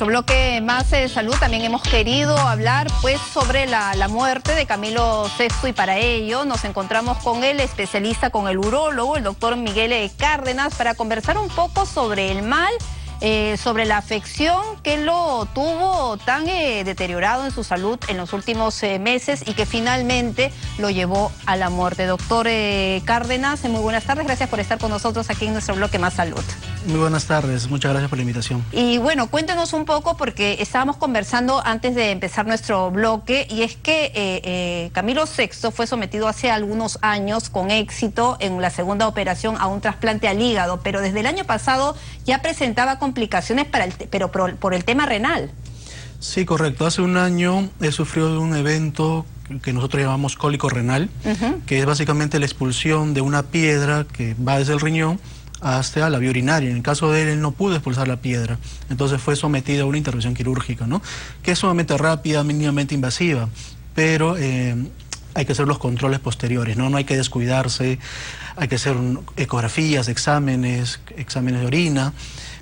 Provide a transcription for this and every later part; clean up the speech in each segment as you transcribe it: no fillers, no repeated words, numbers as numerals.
nuestro bloque Más Salud también hemos querido hablar pues sobre la muerte de Camilo VI, y para ello nos encontramos con el especialista, con el urólogo, el doctor Miguel Cárdenas, para conversar un poco sobre el mal, sobre la afección que lo tuvo tan deteriorado en su salud en los últimos meses y que finalmente lo llevó a la muerte. Doctor Cárdenas, muy buenas tardes, gracias por estar con nosotros aquí en nuestro bloque Más Salud. Muy buenas tardes, muchas gracias por la invitación. Y bueno, cuéntenos un poco, porque estábamos conversando antes de empezar nuestro bloque, y es que Camilo VI fue sometido hace algunos años con éxito en la segunda operación a un trasplante al hígado, pero desde el año pasado ya presentaba complicaciones por el tema renal. Sí, correcto. Hace un año he sufrido de un evento que nosotros llamamos cólico renal, que es básicamente la expulsión de una piedra que va desde el riñón hasta la vía urinaria. En el caso de él no pudo expulsar la piedra, entonces fue sometido a una intervención quirúrgica, ¿no? Que es sumamente rápida, mínimamente invasiva, pero hay que hacer los controles posteriores, ¿no? No hay que descuidarse, hay que hacer ecografías, exámenes de orina,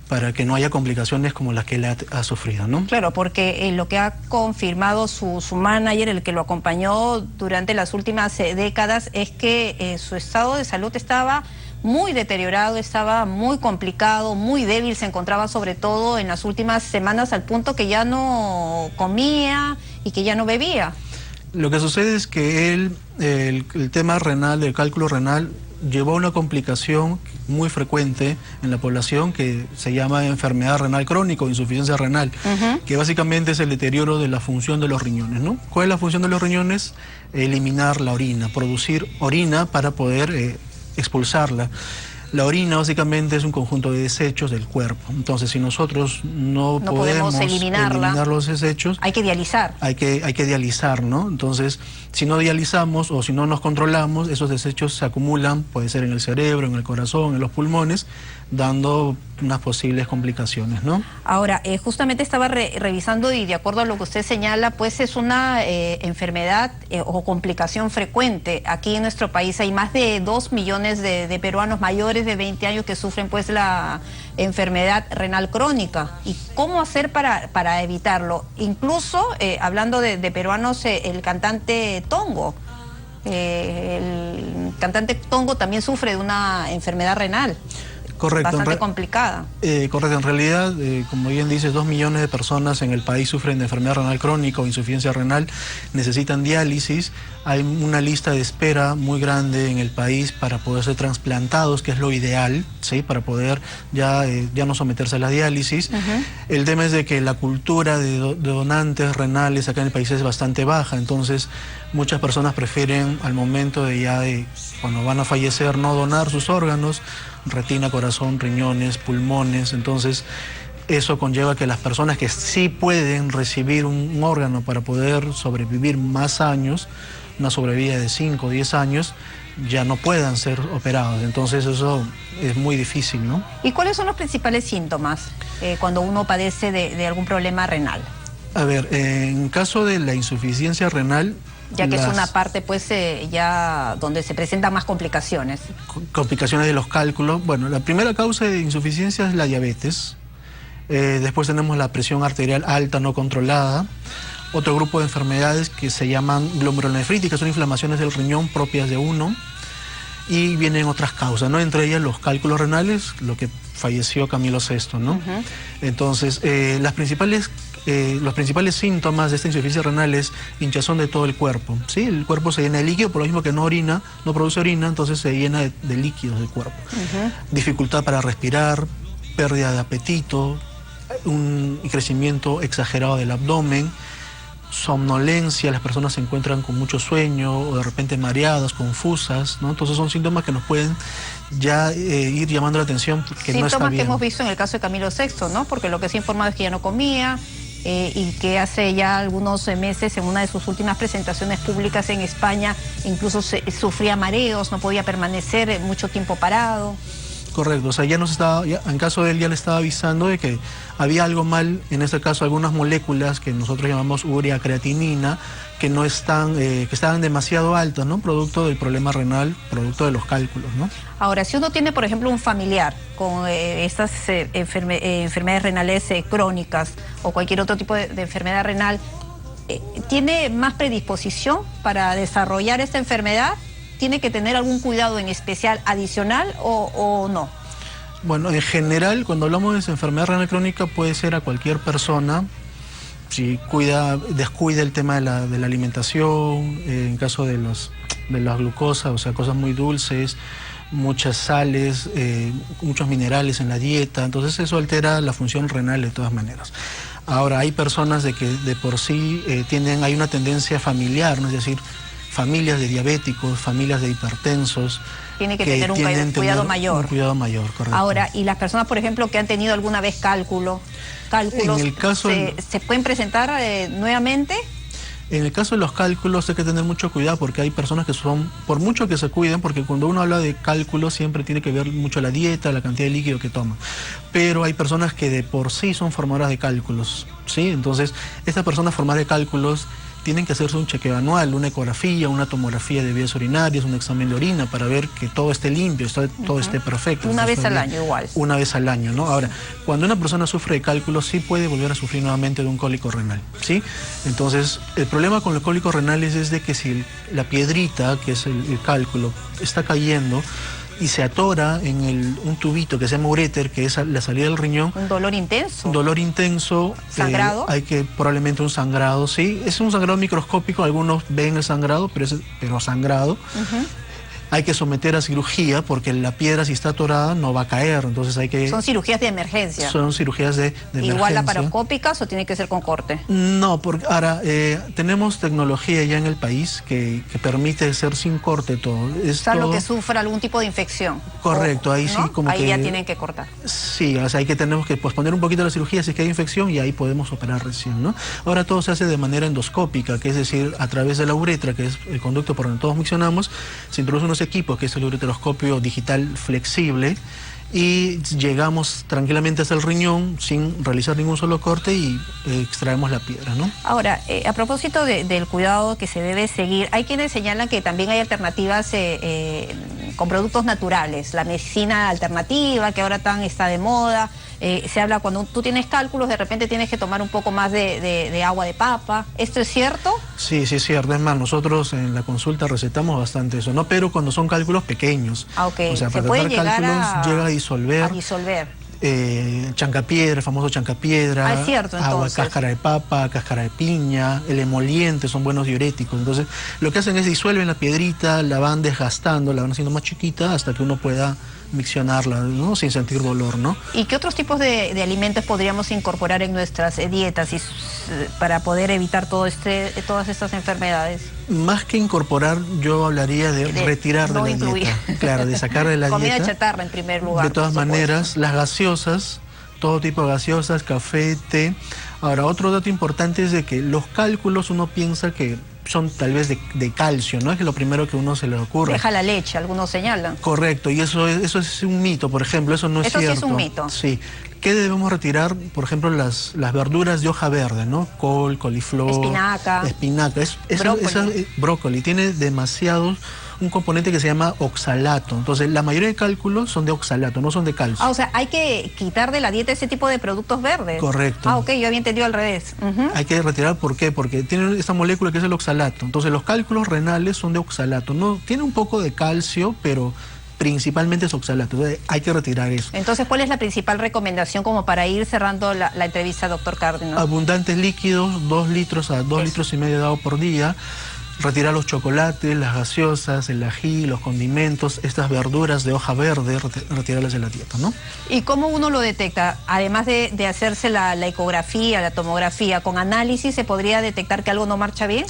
para que no haya complicaciones como las que él ha sufrido, ¿no? Claro, porque lo que ha confirmado su manager, el que lo acompañó durante las últimas décadas, es que su estado de salud estaba muy deteriorado, estaba muy complicado, muy débil, se encontraba sobre todo en las últimas semanas al punto que ya no comía y que ya no bebía. Lo que sucede es que él, el tema renal, el cálculo renal, llevó a una complicación muy frecuente en la población que se llama enfermedad renal crónica o insuficiencia renal, que básicamente es el deterioro de la función de los riñones, ¿no? ¿Cuál es la función de los riñones? Eliminar la orina, producir orina para poder expulsarla. La orina básicamente es un conjunto de desechos del cuerpo. Entonces, si nosotros no podemos eliminar los desechos, hay que dializar. Hay que dializar, ¿no? Entonces, si no dializamos o si no nos controlamos, esos desechos se acumulan, puede ser en el cerebro, en el corazón, en los pulmones, dando unas posibles complicaciones, ¿no? Ahora, justamente estaba revisando, y de acuerdo a lo que usted señala, pues es una enfermedad o complicación frecuente. Aquí en nuestro país hay más de 2 millones de peruanos mayores de 20 años que sufren pues la enfermedad renal crónica. ¿Y cómo hacer para evitarlo? Incluso, hablando de peruanos, el cantante Tongo. El cantante Tongo también sufre de una enfermedad renal. Correcto. Bastante complicada. Correcto, en realidad, como bien dices, 2 millones de personas en el país sufren de enfermedad renal crónica o insuficiencia renal, necesitan diálisis. Hay una lista de espera muy grande en el país para poder ser trasplantados, que es lo ideal, ¿sí? Para poder ya no someterse a la diálisis. El tema es de que la cultura de donantes renales acá en el país es bastante baja, entonces muchas personas prefieren al momento de cuando van a fallecer, no donar sus órganos, retina, corazón, riñones, pulmones. Entonces eso conlleva que las personas que sí pueden recibir un órgano para poder sobrevivir más años, una sobrevida de 5 o 10 años, ya no puedan ser operados. Entonces eso es muy difícil, ¿no? ¿Y cuáles son los principales síntomas cuando uno padece de algún problema renal? A ver, en caso de la insuficiencia renal, ya que es una parte pues ya donde se presentan más complicaciones. Complicaciones de los cálculos. Bueno, la primera causa de insuficiencia es la diabetes. Después tenemos la presión arterial alta no controlada. Otro grupo de enfermedades que se llaman glomerulonefríticas, son inflamaciones del riñón propias de uno. Y vienen otras causas, ¿no? Entre ellas los cálculos renales, lo que falleció Camilo VI, ¿no? Entonces, los principales síntomas de esta insuficiencia renal es hinchazón de todo el cuerpo, ¿sí? El cuerpo se llena de líquido, por lo mismo que no produce orina, entonces se llena de líquidos del cuerpo. Dificultad para respirar, pérdida de apetito, un crecimiento exagerado del abdomen, somnolencia, las personas se encuentran con mucho sueño o de repente mareadas, confusas, ¿no? Entonces son síntomas que nos pueden ya ir llamando la atención, que no está bien. Síntomas que hemos visto en el caso de Camilo VI, ¿no? Porque lo que se ha informado es que ya no comía y que hace ya algunos meses, en una de sus últimas presentaciones públicas en España, incluso sufría mareos, no podía permanecer mucho tiempo parado. correcto. O sea, en caso de él ya le estaba avisando de que había algo mal, en este caso algunas moléculas que nosotros llamamos urea creatinina, que no están, que estaban demasiado altas, ¿no? Producto del problema renal, producto de los cálculos, ¿no? Ahora, si uno tiene, por ejemplo, un familiar con estas enfermedades renales crónicas o cualquier otro tipo de enfermedad renal, ¿tiene más predisposición para desarrollar esta enfermedad? ¿Tiene que tener algún cuidado en especial adicional o no? Bueno, en general, cuando hablamos de esa enfermedad renal crónica, puede ser a cualquier persona, si descuida el tema de la alimentación, en caso de la glucosa, o sea, cosas muy dulces, muchas sales, muchos minerales en la dieta, entonces eso altera la función renal de todas maneras. Ahora, hay personas de que de por sí hay una tendencia familiar, ¿no? Es decir, familias de diabéticos, familias de hipertensos. Tiene que tener un cuidado mayor. Un cuidado mayor, correcto. Ahora, y las personas, por ejemplo, que han tenido alguna vez cálculos, en el caso ¿se pueden presentar nuevamente? En el caso de los cálculos hay que tener mucho cuidado porque hay personas que por mucho que se cuiden, porque cuando uno habla de cálculos siempre tiene que ver mucho la dieta, la cantidad de líquido que toma. Pero hay personas que de por sí son formadoras de cálculos, ¿sí? Entonces, estas personas formadoras de cálculos tienen que hacerse un chequeo anual, una ecografía, una tomografía de vías urinarias, un examen de orina para ver que todo esté limpio, todo esté perfecto. Una vez al año igual. Una vez al año, ¿no? Ahora, cuando una persona sufre de cálculos, sí puede volver a sufrir nuevamente de un cólico renal, ¿sí? Entonces, el problema con los cólicos renales es de que si la piedrita, que es el cálculo, está cayendo y se atora en un tubito que se llama uréter, que es la salida del riñón. ¿Un dolor intenso? Un dolor intenso. ¿Sangrado? Probablemente un sangrado, sí. Es un sangrado microscópico, algunos ven el sangrado, pero sangrado. Hay que someter a cirugía porque la piedra, si está atorada, no va a caer, entonces hay que... ¿Son cirugías de emergencia? Son cirugías de emergencia. ¿Igual laparoscópicas o tiene que ser con corte? No, porque ahora tenemos tecnología ya en el país que permite hacer sin corte todo. Salvo que sufra algún tipo de infección. Correcto, ahí ¿no? sí como ahí que... ya tienen que cortar. Sí, o sea, tenemos que posponer un poquito la cirugía si es que hay infección y ahí podemos operar recién, ¿no? Ahora todo se hace de manera endoscópica, que es decir, a través de la uretra, que es el conducto por donde todos miccionamos, se introducen unos equipos, que es el ureteroscopio digital flexible, y llegamos tranquilamente hasta el riñón sin realizar ningún solo corte y extraemos la piedra, ¿no? Ahora, a propósito del cuidado que se debe seguir, hay quienes señalan que también hay alternativas con productos naturales, la medicina alternativa que ahora está de moda. Se habla cuando tú tienes cálculos, de repente tienes que tomar un poco más de agua de papa. ¿Esto es cierto? Sí, sí es cierto. Es más, nosotros en la consulta recetamos bastante eso, ¿no? Pero cuando son cálculos pequeños. Ah, ok. O sea, ¿Se para puede tratar llegar cálculos llega a disolver. A disolver. Chancapiedra, el famoso chancapiedra, es cierto, agua, cáscara de papa, cáscara de piña, el emoliente, son buenos diuréticos. Entonces, lo que hacen es disuelven la piedrita, la van desgastando, la van haciendo más chiquita hasta que uno pueda miccionarla, ¿no? Sin sentir dolor, ¿no? ¿Y qué otros tipos de alimentos podríamos incorporar en nuestras dietas para poder evitar todas estas enfermedades? Más que incorporar, yo hablaría de retirar no de la incluir. dieta. Claro, de sacar de la Comida dieta. chatarra en primer lugar. De todas maneras, las gaseosas, todo tipo de gaseosas, café, té. Ahora, otro dato importante es de que los cálculos uno piensa que son tal vez de calcio, ¿no? Es lo primero que a uno se le ocurre. Deja la leche, algunos señalan. Correcto, y eso es un mito, por ejemplo, eso no es cierto. Eso sí es un mito. Sí. ¿Qué debemos retirar? Por ejemplo, las verduras de hoja verde, ¿no? Col, coliflor, espinaca. Brócoli. Tiene un componente que se llama oxalato. Entonces, la mayoría de cálculos son de oxalato, no son de calcio. Ah, o sea, hay que quitar de la dieta ese tipo de productos verdes. Correcto. Ah, ok, yo había entendido al revés. Hay que retirar, ¿por qué? Porque tiene esta molécula que es el oxalato. Entonces, los cálculos renales son de oxalato. No, tiene un poco de calcio, pero principalmente es oxalato. Entonces, hay que retirar eso. Entonces, ¿cuál es la principal recomendación como para ir cerrando la entrevista, doctor Cárdenas? Abundantes líquidos, 2 litros a 2 litros y medio de agua por día. Retirar los chocolates, las gaseosas, el ají, los condimentos, estas verduras de hoja verde, retirarlas de la dieta, ¿no? ¿Y cómo uno lo detecta? Además de hacerse la ecografía, la tomografía, ¿con análisis se podría detectar que algo no marcha bien?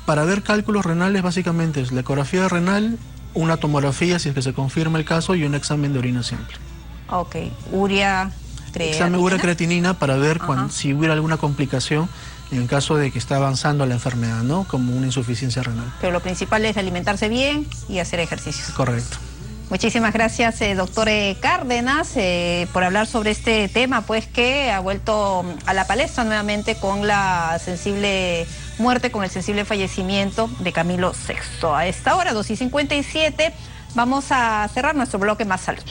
Para ver cálculos renales, básicamente es la ecografía renal, una tomografía, si es que se confirma el caso, y un examen de orina simple. Ok. Urea, creatinina. Examen urea creatinina para ver si hubiera alguna complicación en caso de que está avanzando la enfermedad, ¿no? Como una insuficiencia renal. Pero lo principal es alimentarse bien y hacer ejercicios. Correcto. Muchísimas gracias, doctor Cárdenas, por hablar sobre este tema, pues que ha vuelto a la palestra nuevamente con la sensible muerte, con el sensible fallecimiento de Camilo VI. A esta hora, 2:57, vamos a cerrar nuestro bloque Más Salud.